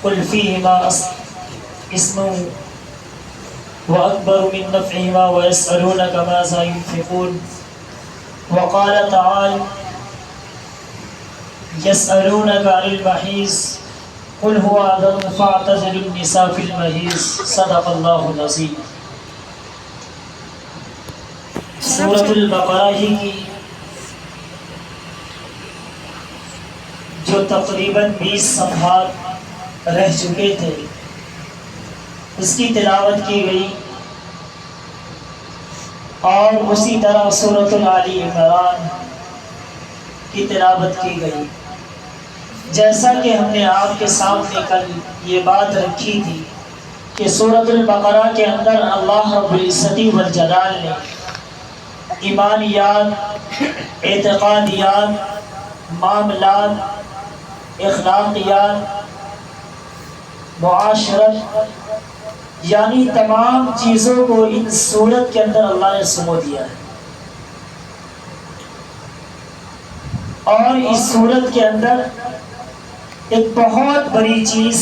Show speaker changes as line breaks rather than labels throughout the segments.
قل فيهما اسم وأكبر من نفعهما ويسألونك ماذا ينفقون وقال تعالى يسألونك عن المحيض قل هو أذى فاعتزلوا النساء في المحيض صدق الله العظيم۔ سورۃ البقرہ کی جو تقریباً 20 صفحات رہ چکے تھے اس کی تلاوت کی گئی، اور اسی طرح سورۃ آل عمران کی تلاوت کی گئی۔ جیسا کہ ہم نے آپ کے سامنے کل یہ بات رکھی تھی کہ سورۃ البقرہ کے اندر اللہ رب العزت والجلال نے ایمانیات، اعتقادیات، معاملات، اخلاقیات، معاشرت، یعنی تمام چیزوں کو ان صورت کے اندر اللہ نے سمو دیا ہے۔ اور اس صورت کے اندر ایک بہت بڑی چیز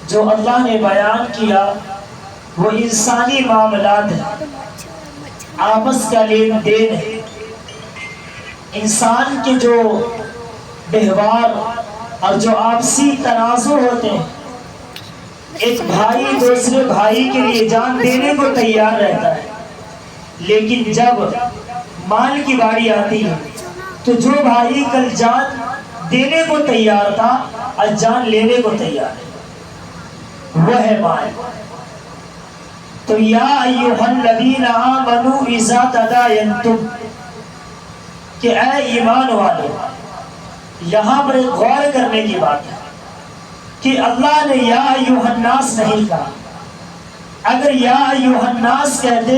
جو اللہ نے بیان کیا وہ انسانی معاملات ہیں، آپس کا لین دین ہے، انسان کے جو ویوہار اور جو آپسی تنازع ہوتے ہیں۔ ایک بھائی دوسرے بھائی کے لیے جان دینے کو تیار رہتا ہے، لیکن جب مال کی باری آتی ہے تو جو بھائی کل جان دینے کو تیار تھا آج جان لینے کو تیار ہے، وہ ہے مال۔ تو یا ایھا الذین آمنوا اذا تداینتم، کہ اے ایمان والے، یہاں پر ایک غور کرنے کی بات ہے کہ اللہ نے یا ایھا الناس نہیں کہا۔ اگر یا ایھا الناس کہتے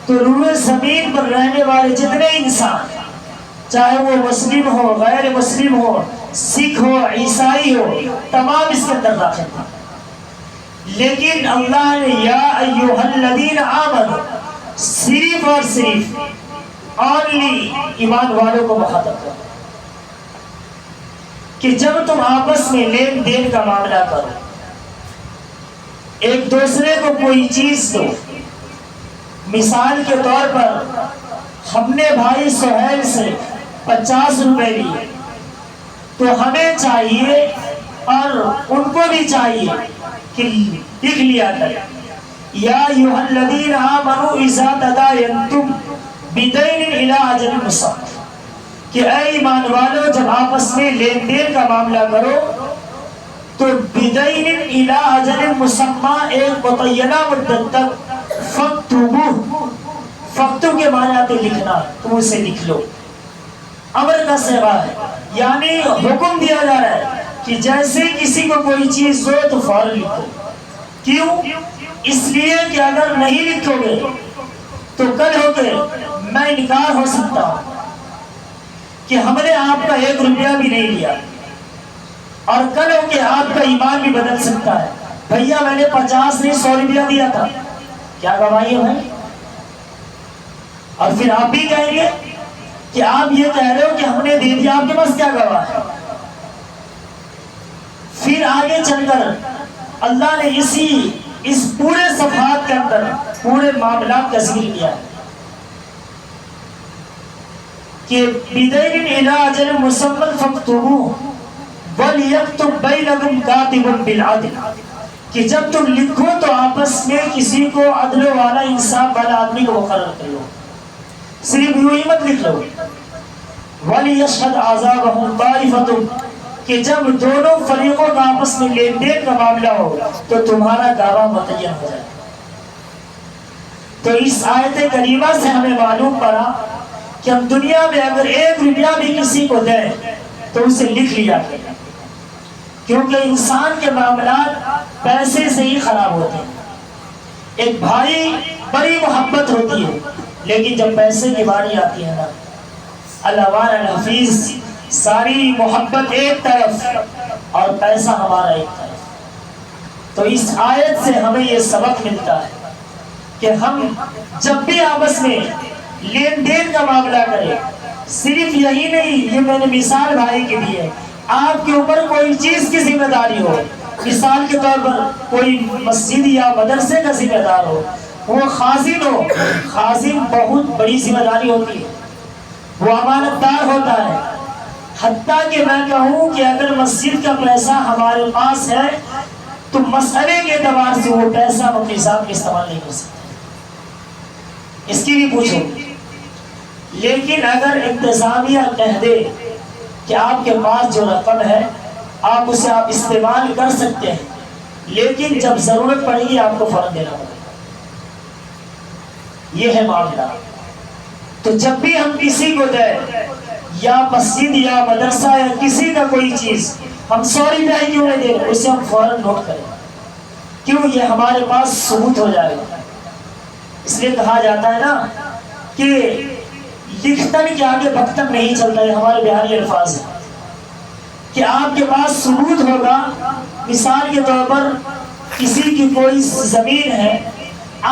تو روئے زمین پر رہنے والے جتنے انسان، چاہے وہ مسلم ہو، غیر مسلم ہو، سکھ ہو، عیسائی ہو، تمام اس کے اندر داخل تھا۔ لیکن اللہ نے یا ایھا الذین آمنوا صرف اور صرف اونلی ایمان والوں کو مخاطب کر کہ جب تم آپس میں لین دین کا معاملہ کرو، ایک دوسرے کو کوئی چیز دو، مثال کے طور پر ہم نے بھائی سہیل سے 50 روپے لیے تو ہمیں چاہیے اور ان کو بھی چاہیے کہ لکھ لیا کرے یا ایھا الذین آمنوا اذا تداینتم بدین الی اجل مسمى، کہ اے ایمان والو جب آپس میں لین دین کا معاملہ کرو تو بدین الی اجل مسمى، ایک متعینہ مدت تک، فاکتبوہ، فاکتب کے معنی آتے لکھنا، تم اسے لکھ لو، امر کا صیغہ ہے، یعنی حکم دیا جا رہا ہے کہ جیسے کسی کو کوئی چیز دو تو فوراً لکھو۔ کیوں؟ اس لیے کہ اگر نہیں لکھو گے تو کل ہو کے میں انکار ہو سکتا ہوں کہ ہم نے آپ کا 1 روپیہ بھی نہیں لیا، اور کل ہو کے آپ کا ایمان بھی بدل سکتا ہے، بھیا میں نے 50 نہیں 100 روپیہ دیا تھا، کیا گواہی ہے بھائی؟ اور پھر آپ بھی کہیں گے کہ آپ یہ کہہ رہے ہو کہ ہم نے دے دیا، آپ کے پاس کیا گواہ ہے؟ پھر آگے چل کر اللہ نے اس پورے صفحات کے اندر پورے معاملات کا ذکر کیا ہے کہ بدین الی اجل مسمى فاکتبوہ ولیکتب بینکم کاتب بالعدل، کہ جب تم لکھو تو آپس میں کسی کو عدل والا انصاف والا آدمی کو مقرر کر لو، صرف یوں ہی مت لکھ لو۔ وَلِيَشْهَدْ عَذَابَهُمْ طَائِفَةٌ، کہ جب دونوں فریقوں کا آپس میں لین دین کا معاملہ ہو تو تمہارا گواہ متعین ہو جائے۔ تو اس آیت کریمہ سے ہمیں معلوم پڑا کہ ہم دنیا میں اگر 1 روپیہ بھی کسی کو دیں تو اسے لکھ لیا کریں، کیونکہ انسان کے معاملات پیسے سے ہی خراب ہوتے ہیں۔ ایک بھائی بڑی محبت ہوتی ہے، لیکن جب پیسے کی باری آتی ہے نا، علوان الحفیظ، ساری محبت ایک طرف اور پیسہ ہمارا ایک طرف۔ تو اس آیت سے ہمیں یہ سبق ملتا ہے کہ ہم جب بھی آپس میں لین دین کا معاملہ کریں، صرف یہی نہیں، یہ میں نے مثال بھائی کے دی ہے آپ کے اوپر کوئی چیز کی ذمہ داری ہو، مثال کے طور پر کوئی مسجد یا مدرسے کا ذمہ دار ہو، وہ خازن ہو، خازن بہت بڑی ذمہ داری ہوتی ہے، وہ امانت دار ہوتا ہے، حتیٰ کہ میں کہوں کہ اگر مسجد کا پیسہ ہمارے پاس ہے تو مسئلے کے اعتبار سے وہ پیسہ ہم اپنے حساب کے استعمال نہیں کر سکتے، اس کی بھی پوچھو۔ لیکن اگر انتظامیہ کہہ دے کہ آپ کے پاس جو رقم ہے آپ اسے آپ استعمال کر سکتے ہیں، لیکن جب ضرورت پڑے گی آپ کو فوراً دینا پڑے گا، یہ ہے معاملہ۔ تو جب بھی ہم کسی کو دیں، یا مسجد یا مدرسہ یا کسی کا کوئی چیز، ہم 100 روپیہ کیوں نہیں دے رہے، اسے ہم فوراً نوٹ کریں، کیوں؟ یہ ہمارے پاس ثبوت ہو جائے گا۔ اس لیے کہا جاتا ہے نا کہ لکھتن کے آگے بھگتن نہیں چلتا، ہے ہمارے بہاری الفاظ ہیں کہ آپ کے پاس ثبوت ہوگا۔ مثال کے طور پر کسی کی کوئی زمین ہے،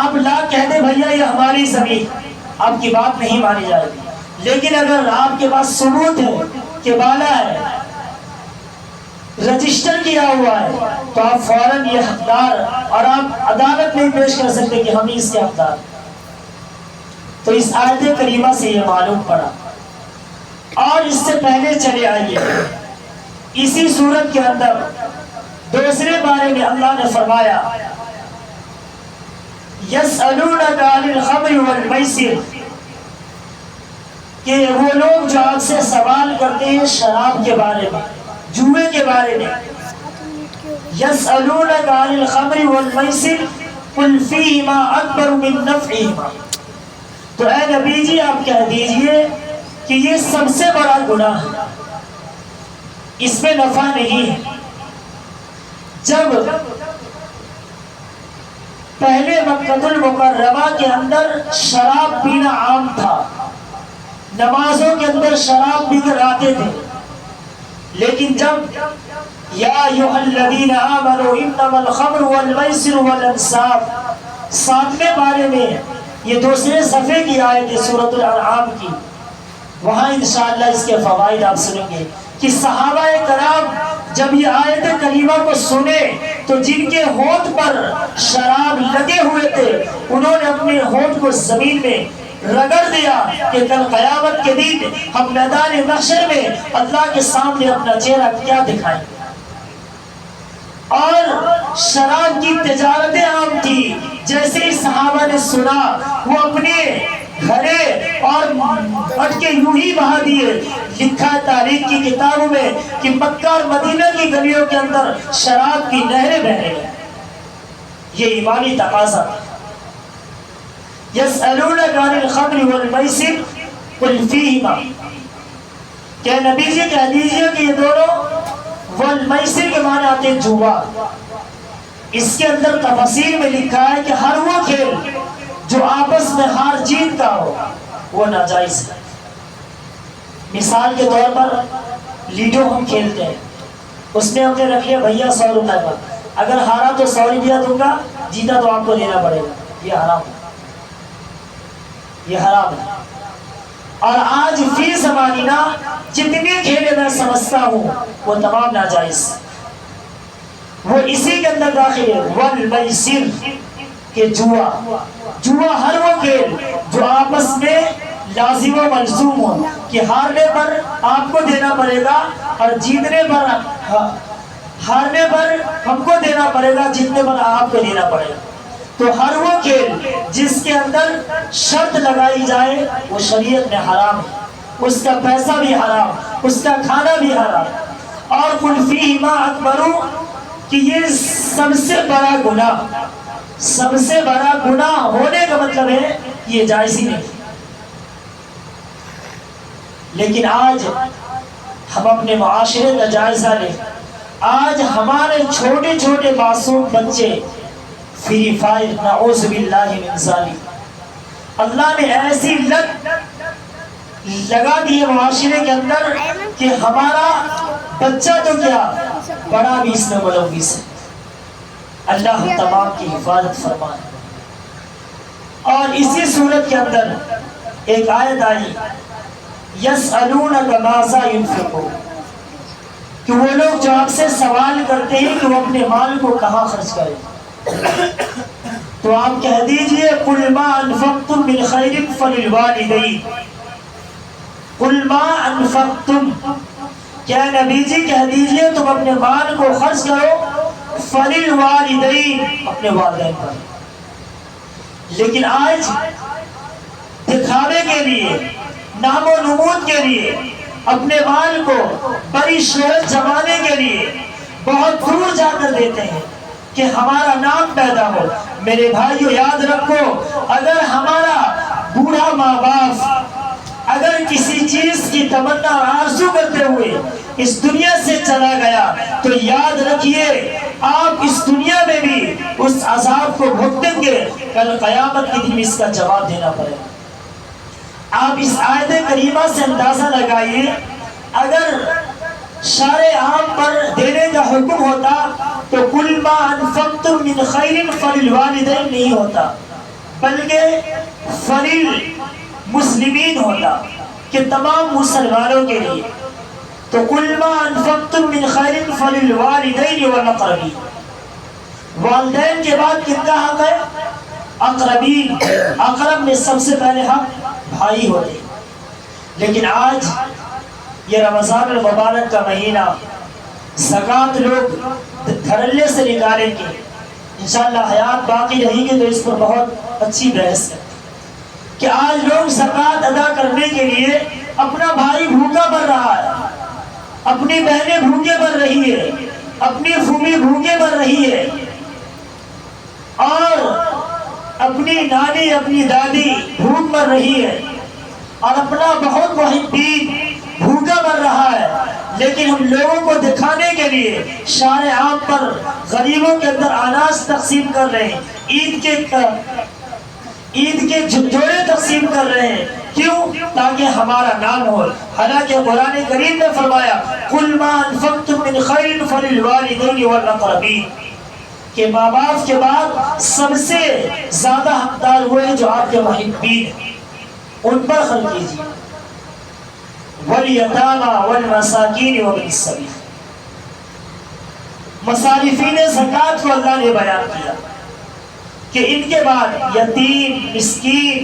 آپ لا کہہ دیں بھیا یہ ہماری زمین، آپ کی بات نہیں مانی جائے گی، لیکن اگر آپ کے پاس ثبوت ہے کہ بالا ہے، رجسٹر کیا ہوا ہے، تو آپ فوراً یہ حقدار، اور آپ عدالت میں پیش کر سکتے کہ ہم ہی اس کے حقدار۔ تو اس آیت کریمہ سے یہ معلوم پڑا۔ اور اس سے پہلے چلے آئیے، اسی صورت کے اندر دوسرے بارے میں اللہ نے فرمایا یسألونک عن الخمر والمیسر، کہ وہ لوگ جو آپ سے سوال کرتے ہیں شراب کے بارے میں، جوئے کے بارے میں، یسألونک عن الخمر والمیسر قل فیہما اکبر من نفعہما، تو اے نبی جی آپ کہہ دیجئے کہ یہ سب سے بڑا گناہ ہے، اس میں نفع نہیں ہے۔ جب پہلے مکہ المکرمہ کے اندر شراب پینا عام تھا، نمازوں کے اندر شراب پی کر آتے تھے، لیکن جب یا ایھا الذین آمنوا انما الخمر والمیسر والانصاب، 7ویں بارے میں یہ دوسرے صفحے کی آیت ہے سورۃ الانعام کی، وہاں انشاءاللہ اس کے فوائد آپ سنیں گے کہ صحابہ کرام جب یہ آیت کریمہ کو سنے تو جن کے ہونٹ پر شراب لگے ہوئے تھے انہوں نے اپنے ہونٹ کو زمین میں رگڑ دیا کہ کل قیامت کے دن ہم میدان محشر میں اللہ کے سامنے اپنا چہرہ کیا دکھائیں۔ اور شراب کی تجارتیں عام تھی، جیسے ہی صحابہ نے سنا وہ اپنے گھڑے اور مٹکے یوں ہی بہا دیے۔ لکھا ہے تاریخ کی کتابوں میں کہ مکہ اور مدینہ کی گلیوں کے اندر شراب کی نہریں بہنے گئیں، یہ ایمانی تقاضا۔ یسألونک عن الخمر والمیسر قل فیہما، کہ نبی جی کہہ دیجئے کہ یہ دونوں، والمیسر کے معنی آتے ہیں جوا، اس کے اندر تفسیر میں لکھا ہے کہ ہر وہ کھیل جو آپس میں ہار جیت کا ہو وہ ناجائز ہے۔ مثال کے طور پر لیڈو ہم کھیلتے ہیں، اس میں ہم نے رکھ لیا بھیا 100 روپے کا، اگر ہارا تو 100 روپیہ دوں گا، جیتا تو آپ کو دینا پڑے گا، یہ حرام ہے، یہ حرام ہے۔ اور آج فی زمانہ جتنے کھیلے میں سمجھتا ہوں وہ تمام ناجائز، وہ اسی کے اندر داخل ہے، والمیسر کہ جوا، جوا ہر وہ کھیل جو آپس میں لازم و ملزوم ہو، کہ ہارنے پر آپ کو دینا پڑے گا اور جیتنے پر، ہارنے پر ہم کو دینا پڑے گا، جیتنے پر آپ کو دینا پڑے گا۔ تو ہر وہ کھیل جس کے اندر شرط لگائی جائے وہ شریعت میں حرام ہے، اس کا پیسہ بھی حرام، اس کا کھانا بھی حرام۔ اور قل فیہما اکبر، کہ یہ سب سے بڑا گناہ، سب سے بڑا گناہ ہونے کا مطلب ہے یہ جائز ہی نہیں۔ لیکن آج ہم اپنے معاشرے کا جائزہ لیں، آج ہمارے چھوٹے چھوٹے معصوم بچے فری فائر، نعوذ باللہ من ذالک، اللہ نے ایسی لت لگا دی ہے معاشرے کے اندر کہ ہمارا بچہ تو کیا بڑا بھی اس میں ملوث ہے۔ اللہ تمام کی حفاظت فرمائے۔ اور اسی صورت کے اندر ایک آیت آئی یسألونک ماذا ينفقون، کہ وہ لوگ جو آپ سے سوال کرتے ہیں کہ وہ اپنے مال کو کہاں خرچ کریں، تو آپ کہہ دیجئے قُلْ مَا أَنْفَقْتُمْ مِنْ خَيْرٍ فَلِلْوَالِدَيْنِ، قُلْ مَا أَنْفَقْتُمْ، کیا نبی جی کہہ دیجئے تم اپنے مال کو خرچ کرو فَلِلْوَالِدَيْنِ، اپنے والدین پر۔ لیکن آج دکھاوے کے لیے، نام و نمود کے لیے، اپنے مال کو بڑی شہرت جمانے کے لیے بہت دور جا کر دیتے ہیں کہ ہمارا نام پیدا ہو۔ میرے بھائیو یاد رکھو، اگر ہمارا بوڑھا ماں باپ اگر کسی چیز کی تمنا اور آرزو کرتے ہوئے اس دنیا سے چلا گیا تو یاد رکھیے آپ اس دنیا میں بھی اس عذاب کو بھگتیں گے، کل قیامت کے دن اس کا جواب دینا پڑے گا۔ آپ اس آیت کریمہ سے اندازہ لگائیے، اگر شارع عام پر دینے کا حکم ہوتا تو قُلْ مَا أَنْفَقْتُمْ مِنْ خَيْرٍ فَلِلْوَالِدَيْنِ نہیں ہوتا، بلکہ فَلِلْمُسْلِمِينَ ہوتا کہ تمام مسلمانوں کے لیے۔ تو قُلْ مَا أَنْفَقْتُمْ مِنْ خَيْرٍ فَلِلْوَالِدَيْنِ وَالْأَقْرَبِينَ، والدین کے بعد کن کا حق ہے؟ اقربین، اقرب میں سب سے پہلے حق بھائی ہوتے۔ لیکن آج یہ رمضان المبارک کا مہینہ، زکوٰۃ لوگ دھڑلے سے نکالیں گے، انشاءاللہ حیات باقی رہی گی تو اس پر بہت اچھی بحث ہے کہ آج لوگ زکوٰۃ ادا کرنے کے لیے اپنا بھائی بھوکا مر رہا ہے، اپنی بہنیں بھوکے مر رہی ہے، اپنی پھوپھی بھوکے مر رہی ہے، اور اپنی نانی اپنی دادی بھوک مر رہی ہے، اور اپنا بہت محبین بھوکا مر رہا ہے۔ لیکن ہم لوگوں کو دکھانے کے لیے شارع عام پر غریبوں کے اندر اناج تقسیم کر رہے ہیں، عید کے جوڑے تقسیم کر رہے ہیں، کیوں؟ تاکہ ہمارا نام ہو۔ حالانکہ قرآن کریم نے فرمایا قُلْ مَا أَنْفَقْتُمْ مِنْ خَيْرٍ فَلِلْوَالِدَيْنِ وَالْأَقْرَبِينَ، کہ ماں باپ کے بعد سب سے زیادہ حقدار ہوئے ہیں جو آپ کے محبین ہیں، ان پر خرچ کیجیے۔ وَالْيَتَامَى وَالْمَسَاكِينِ وَابْنِ السَّبِيلِ، مصارفین زکوٰۃ کو اللہ نے بیان کیا کہ ان کے بعد یتیم، مسکین،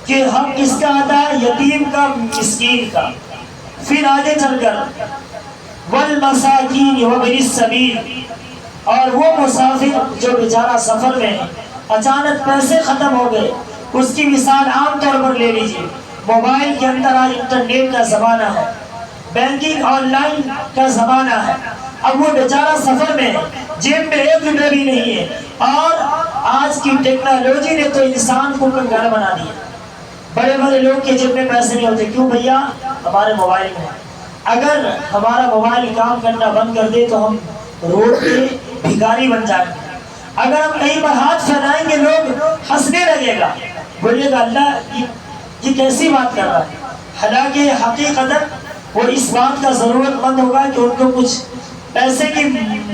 کہ حق کس کا آتا ہے؟ یتیم کا، مسکین کا۔ پھر آگے چل کر وَالْمَسَاكِينِ وَابْنِ السَّبِيلِ، اور وہ مسافر جو بیچارہ سفر میں ہیں، اچانک پیسے ختم ہو گئے، اس کی مثال عام طور پر لے لیجئے، موبائل کے اندر آج انٹرنیٹ کا زمانہ ہے، بینکنگ آن لائن کا زمانہ ہے، اب وہ بیچارہ سفر میں ہے، جیب میں 1 روپے بھی نہیں ہے، اور آج کی ٹیکنالوجی نے تو انسان کو کنگال بنا دیا۔ بڑے بڑے لوگ کے جیب میں پیسے نہیں ہوتے، کیوں بھیا؟ ہمارے موبائل میں۔ اگر ہمارا موبائل کام کرنا بند کر دے تو ہم روڈ پہ بھکاری بن جائیں گے، اگر ہم کہیں پر ہاتھ پھیلائیں گے لوگ ہنسنے لگے گا، بولے گا اللہ یہ کیسی بات کر رہا ہے۔ حالانکہ حقیقتاً وہ اس بات کا ضرورت مند ہوگا کہ ان کو کچھ پیسے کی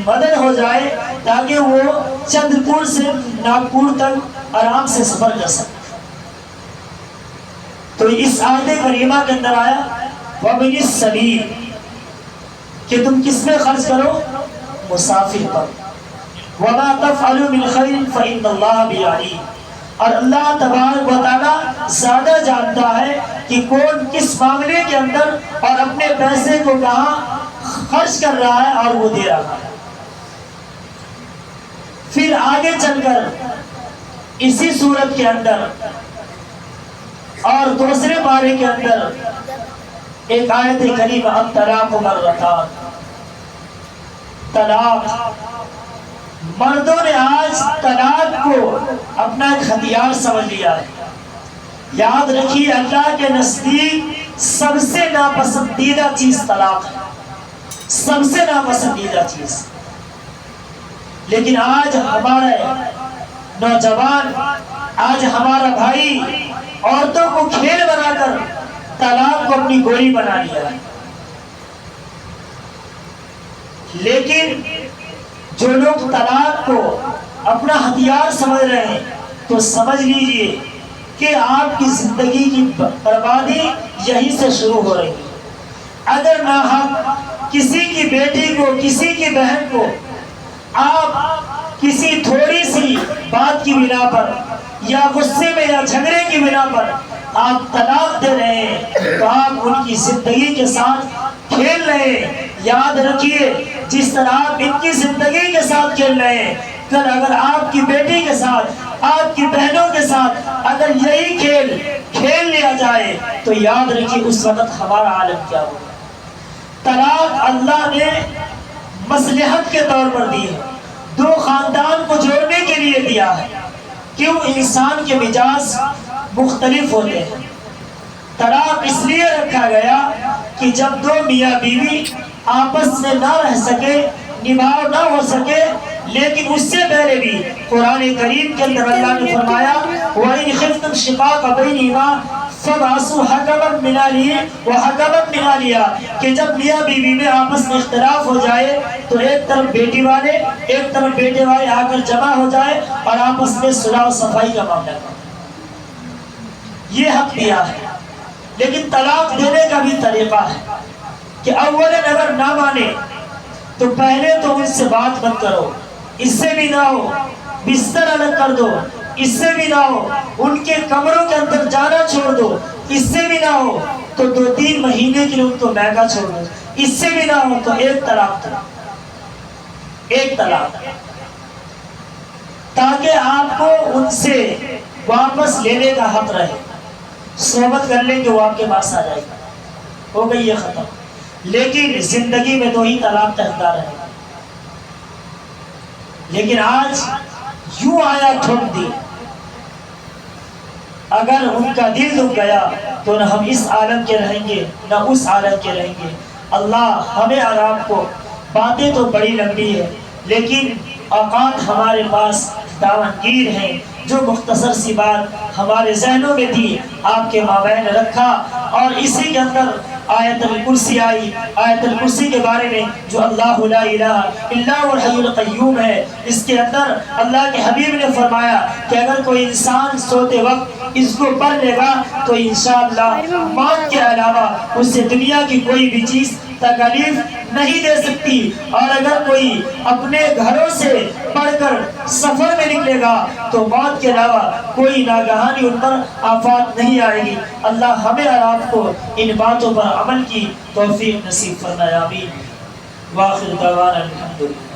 مدد ہو جائے تاکہ وہ چندر پور سے ناگپور تک آرام سے سفر کر سکے۔ تو اس آیت کریمہ کے اندر آیا وَابْنِ السَّبِيلِ، کہ تم کس میں خرچ کرو؟ مسافر پر۔ وَمَا تَفْعَلُوا مِنْ خَيْرٍ فَإِنَّ اللَّهَ بِهِ عَلِيمٌ، اور اللہ تبارک و تعالیٰ زیادہ جانتا ہے کہ کون کس معاملے کے اندر اور اپنے پیسے کو کہاں خرچ کر رہا ہے اور وہ دے رہا ہے۔ پھر آگے چل کر اسی صورت کے اندر اور دوسرے بارے کے اندر ایک آیت کریمہ الطلاق مرتان، طلاق، مردوں نے آج طلاق کو اپنا ایک ہتھیار سمجھ لیا ہے۔ یاد رکھیے اللہ کے نزدیک سب سے ناپسندیدہ چیز طلاق ہے، سب سے ناپسندیدہ چیز۔ لیکن آج ہمارے نوجوان، آج ہمارا بھائی عورتوں کو کھیل بنا کر طلاق کو اپنی گولی بنا لیا ہے۔ لیکن جو لوگ طلاق کو اپنا ہتھیار سمجھ رہے ہیں تو سمجھ لیجئے کہ آپ کی زندگی کی بربادی یہیں سے شروع ہو رہی ہے۔ اگر ناحق کسی کی بیٹی کو، کسی کی بہن کو آپ کسی تھوڑی سی بات کی بنا پر یا غصے میں یا جھگڑے کی بنا پر آپ طلاق دے رہے ہیں تو آپ ان کی زندگی کے ساتھ کھیل رہے ہیں۔ یاد رکھیے جس طرح آپ ان کی زندگی کے ساتھ کھیل رہے ہیں، کل اگر آپ کی بیٹی کے ساتھ، آپ کی بہنوں کے ساتھ اگر یہی کھیل لیا جائے تو یاد رکھیے اس وقت ہمارا عالم کیا ہوگا۔ طلاق اللہ نے مصلحت کے طور پر دی ہے، دو خاندان کو جوڑنے کے لیے دیا ہے۔ کیوں؟ انسان کے مزاج مختلف ہوتے ہیں۔ طلاق اس لیے رکھا گیا کہ جب دو میاں بیوی آپس میں نہ رہ سکے، نبھاؤ نہ ہو سکے، لیکن اس سے پہلے بھی قرآن کریم کے اندر اللہ نے فرمایا وَإِنْ خِفْتُمْ شِقَاقَ بَيْنِهِمَا فَبْعَثُوا حَكَمًا مِنْ أَهْلِهِ وَحَكَمًا مِنْ أَهْلِهَا کہ جب میاں بیوی میں آپس میں اختلاف ہو جائے تو ایک طرف بیٹی والے، ایک طرف بیٹے والے آ کر جمع ہو جائے اور آپس میں صلح و صفائی کا معاملہ کریں۔ یہ حق دیا ہے، لیکن طلاق دینے کا بھی طریقہ ہے کہ اولاً اگر نہ مانے تو پہلے تو ان سے بات مت کرو، اس سے بھی نہ ہو بستر الگ کر دو، اس سے بھی نہ ہو ان کے کمروں کے اندر جانا چھوڑ دو، اس سے بھی نہ ہو تو 2-3 مہینے کے لیے ان کو مہنگا چھوڑ دو، اس سے بھی نہ ہو تو ایک طلاق دو، ایک طلاق، تاکہ آپ کو ان سے واپس لینے کا حق رہے۔ صحبت کر لیں کہ وہ آپ کے پاس آ جائے گا، ہو گئی یہ ختم۔ لیکن زندگی میں 2 ہی طلاق کا اختیار ہے، لیکن آج یوں آیا ٹھوک دی، اگر ان کا دل دکھ گیا تو نہ ہم اس عالم کے رہیں گے نہ اس عالم کے رہیں گے۔ اللہ ہمیں اور آپ کو، باتیں تو بڑی لمبی ہے لیکن اوقات ہمارے پاس دامنگیر ہیں، جو مختصر سی بات ہمارے ذہنوں میں تھی آپ کے مابین رکھا، اور اسی کے اندر آیت الکرسی آئی۔ آیت الکرسی کے بارے میں جو اللہ لا الہ الا هو الحی القیوم ہے، اس کے اندر اللہ کے حبیب نے فرمایا کہ اگر کوئی انسان سوتے وقت اس کو پڑھ لے گا تو انشاءاللہ موت کے علاوہ اس سے دنیا کی کوئی بھی چیز تکلیف نہیں دے سکتی، اور اگر کوئی اپنے گھروں سے پڑھ کر سفر میں نکلے گا تو موت کے علاوہ کوئی ناگہانی ان پر آفات نہیں آئے گی۔ اللہ ہمیں اور آپ کو ان باتوں پر عمل کی توفیق نصیب فرمائے، آمین۔ وآخر دعوانا الحمدللہ۔